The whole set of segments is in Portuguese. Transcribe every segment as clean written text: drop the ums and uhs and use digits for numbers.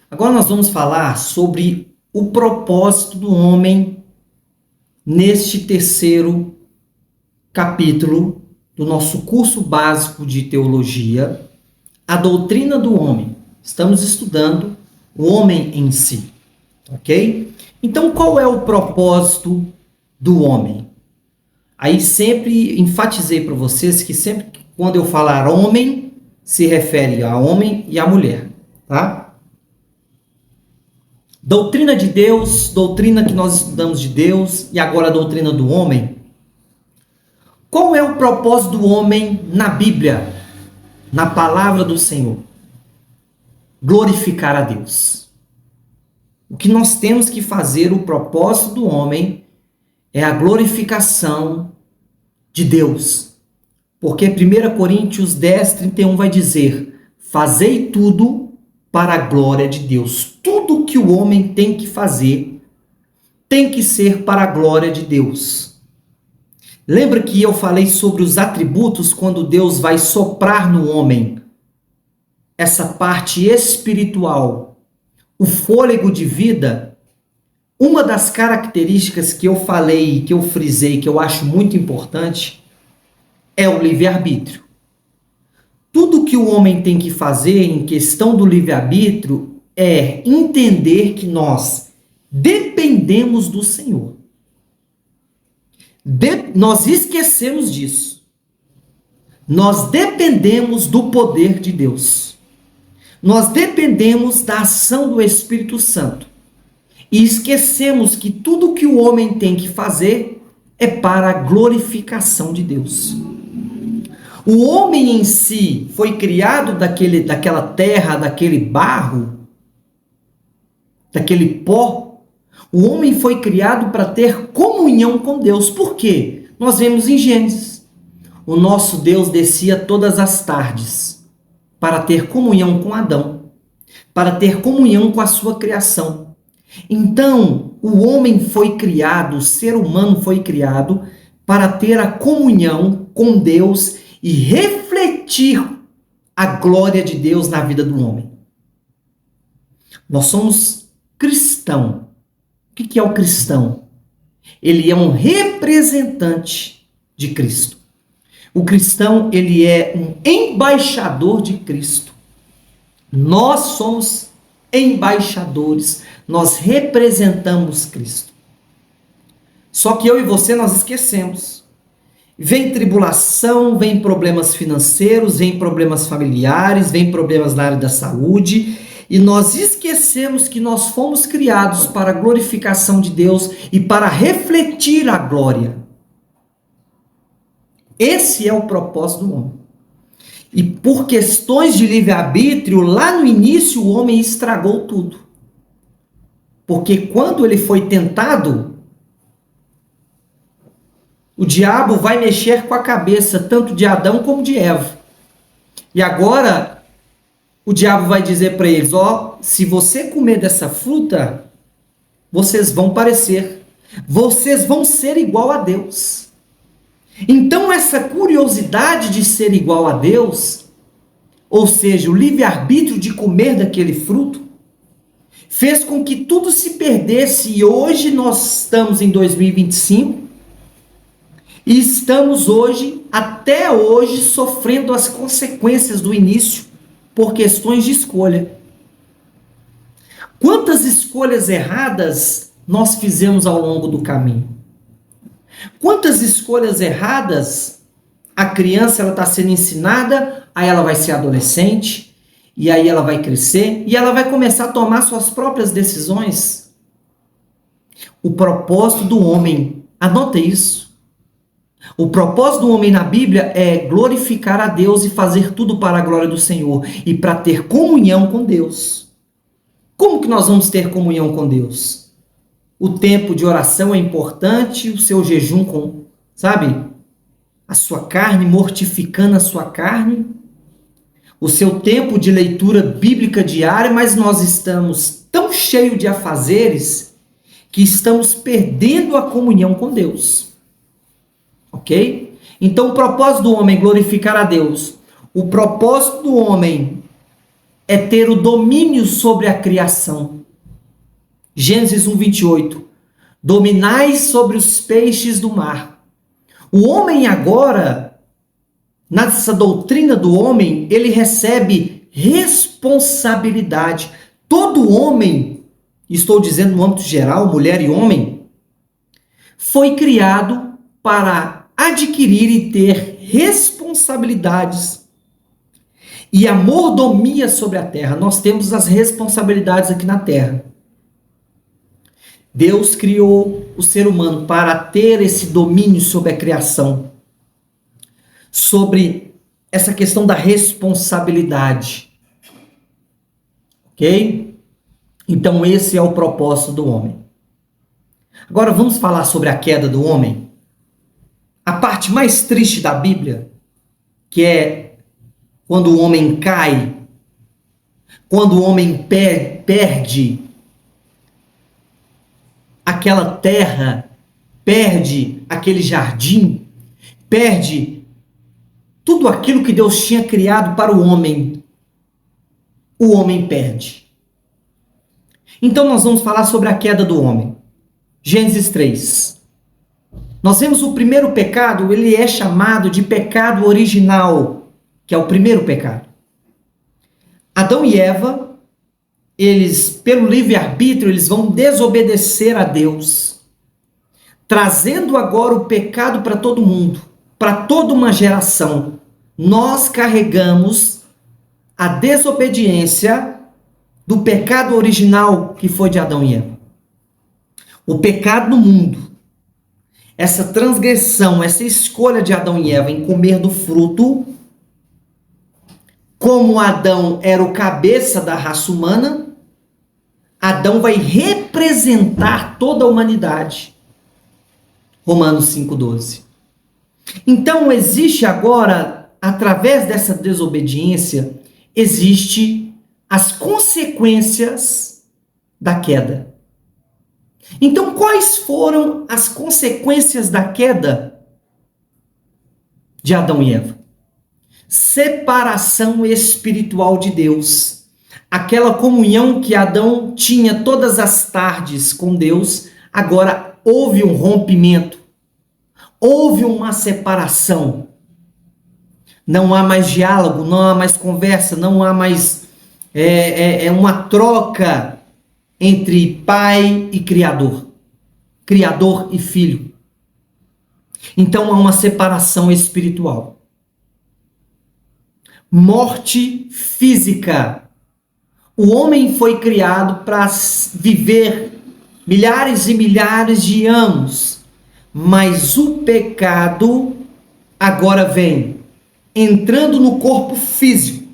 Agora nós vamos falar sobre o propósito do homem neste terceiro capítulo do nosso curso básico de teologia, a doutrina do homem. Estamos estudando o homem em si, ok? Então, qual é o propósito do homem? Aí sempre enfatizei para vocês que sempre quando eu falar homem, se refere a homem e a mulher, tá? Doutrina de Deus, doutrina que nós estudamos de Deus e agora a doutrina do homem. Qual é o propósito do homem na Bíblia, na palavra do Senhor? Glorificar a Deus. O que nós temos que fazer, o propósito do homem, é a glorificação de Deus. Porque 1 Coríntios 10:31 vai dizer: fazei tudo para a glória de Deus. Tudo que o homem tem que fazer tem que ser para a glória de Deus. Lembra que eu falei sobre os atributos quando Deus vai soprar no homem essa parte espiritual, o fôlego de vida? Uma das características que eu falei, que eu frisei, que eu acho muito importante, é o livre-arbítrio. Tudo que o homem tem que fazer em questão do livre-arbítrio é entender que nós dependemos do Senhor. Nós esquecemos disso. Nós dependemos do poder de Deus. Nós dependemos da ação do Espírito Santo. E esquecemos que tudo que o homem tem que fazer é para a glorificação de Deus. O homem em si foi criado daquela terra, daquele barro, daquele pó. O homem foi criado para ter comunhão com Deus. Por quê? Nós vemos em Gênesis. O nosso Deus descia todas as tardes para ter comunhão com Adão, para ter comunhão com a sua criação. Então, o homem foi criado, o ser humano foi criado para ter a comunhão com Deus e refletir a glória de Deus na vida do homem. Nós somos cristão. O que é o cristão? Ele é um representante de Cristo. O cristão, ele é um embaixador de Cristo. Nós somos embaixadores. Nós representamos Cristo. Só que eu e você, nós esquecemos. Vem tribulação, vem problemas financeiros, vem problemas familiares, vem problemas na área da saúde, e nós esquecemos que nós fomos criados para a glorificação de Deus e para refletir a glória. Esse é o propósito do homem. E por questões de livre-arbítrio, lá no início o homem estragou tudo. Porque quando ele foi tentado, o diabo vai mexer com a cabeça tanto de Adão como de Eva. E agora, o diabo vai dizer para eles, se você comer dessa fruta, vocês vão parecer, vocês vão ser igual a Deus. Então, essa curiosidade de ser igual a Deus, ou seja, o livre-arbítrio de comer daquele fruto, fez com que tudo se perdesse e hoje nós estamos em 2025, e estamos hoje, até hoje, sofrendo as consequências do início por questões de escolha. Quantas escolhas erradas nós fizemos ao longo do caminho? Quantas escolhas erradas a criança está sendo ensinada, aí ela vai ser adolescente, e aí ela vai crescer, e ela vai começar a tomar suas próprias decisões? O propósito do homem, anota isso. O propósito do homem na Bíblia é glorificar a Deus e fazer tudo para a glória do Senhor e para ter comunhão com Deus. Como que nós vamos ter comunhão com Deus? O tempo de oração é importante, o seu jejum com, a sua carne, mortificando a sua carne, o seu tempo de leitura bíblica diária, mas nós estamos tão cheios de afazeres que estamos perdendo a comunhão com Deus. Ok? Então o propósito do homem é glorificar a Deus. O propósito do homem é ter o domínio sobre a criação. Gênesis 1:28. Dominais sobre os peixes do mar. O homem agora, nessa doutrina do homem, ele recebe responsabilidade. Todo homem, estou dizendo no âmbito geral, mulher e homem, foi criado para adquirir e ter responsabilidades e a mordomia sobre a terra. Nós temos as responsabilidades aqui na terra. Deus criou o ser humano para ter esse domínio sobre a criação, sobre essa questão da responsabilidade. Ok? Então esse é o propósito do homem. Agora vamos falar sobre a queda do homem. A parte mais triste da Bíblia, que é quando o homem cai, quando o homem perde aquela terra, perde aquele jardim, perde tudo aquilo que Deus tinha criado para o homem perde. Então nós vamos falar sobre a queda do homem. Gênesis 3. Nós vemos o primeiro pecado, ele é chamado de pecado original, que é o primeiro pecado. Adão e Eva, eles, pelo livre-arbítrio, eles vão desobedecer a Deus, trazendo agora o pecado para todo mundo, para toda uma geração. Nós carregamos a desobediência do pecado original que foi de Adão e Eva. O pecado no mundo, essa transgressão, essa escolha de Adão e Eva em comer do fruto, como Adão era o cabeça da raça humana, Adão vai representar toda a humanidade. Romanos 5,12. Então existe agora, através dessa desobediência, existe as consequências da queda. Então quais foram as consequências da queda de Adão e Eva? Separação espiritual de Deus. Aquela comunhão que Adão tinha todas as tardes com Deus, agora houve um rompimento, houve uma separação. Não há mais diálogo, não há mais conversa, não há mais uma troca entre pai e criador, criador e filho. Então há uma separação espiritual. Morte física. O homem foi criado para viver milhares e milhares de anos, mas o pecado agora vem entrando no corpo físico,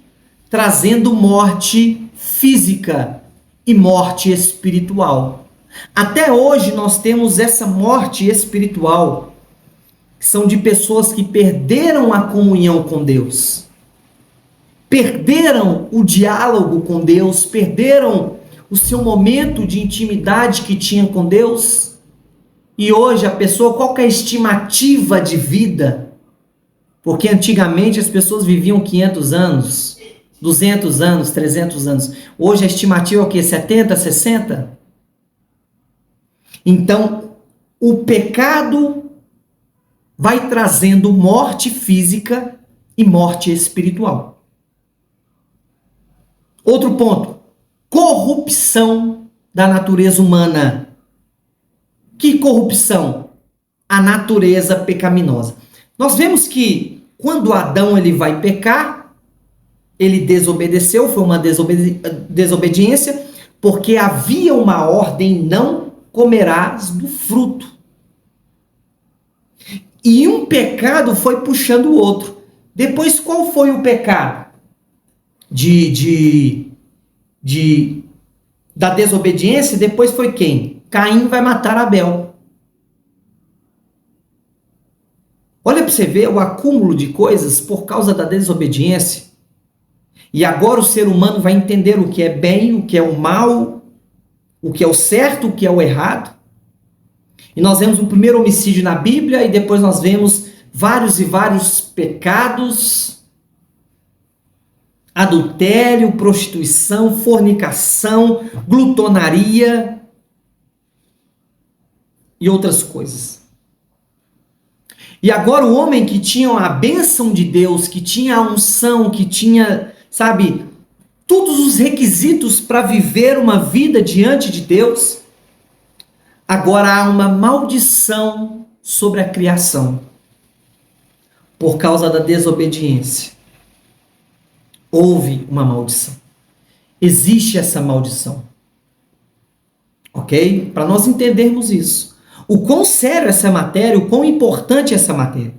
trazendo morte física e morte espiritual. Até hoje nós temos essa morte espiritual, que são de pessoas que perderam a comunhão com Deus, perderam o diálogo com Deus, perderam o seu momento de intimidade que tinha com Deus. E hoje a pessoa, qual que é a estimativa de vida? Porque antigamente as pessoas viviam 500 anos, 200 anos, 300 anos. Hoje a estimativa é o quê? 70, 60? Então, o pecado vai trazendo morte física e morte espiritual. Outro ponto, corrupção da natureza humana. Que corrupção? A natureza pecaminosa. Nós vemos que quando Adão ele vai pecar, ele desobedeceu, foi uma desobediência, porque havia uma ordem: não comerás do fruto. E um pecado foi puxando o outro. Depois, qual foi o pecado? Da desobediência, depois foi quem? Caim vai matar Abel. Olha para você ver o acúmulo de coisas por causa da desobediência. E agora o ser humano vai entender o que é bem, o que é o mal, o que é o certo, o que é o errado. E nós vemos o primeiro homicídio na Bíblia e depois nós vemos vários e vários pecados adultério, prostituição, fornicação, glutonaria e outras coisas. E agora o homem que tinha a bênção de Deus, que tinha a unção, que tinha, sabe, todos os requisitos para viver uma vida diante de Deus, agora há uma maldição sobre a criação por causa da desobediência. Houve uma maldição. Existe essa maldição. Ok? Para nós entendermos isso. O quão sério essa matéria, o quão importante é essa matéria.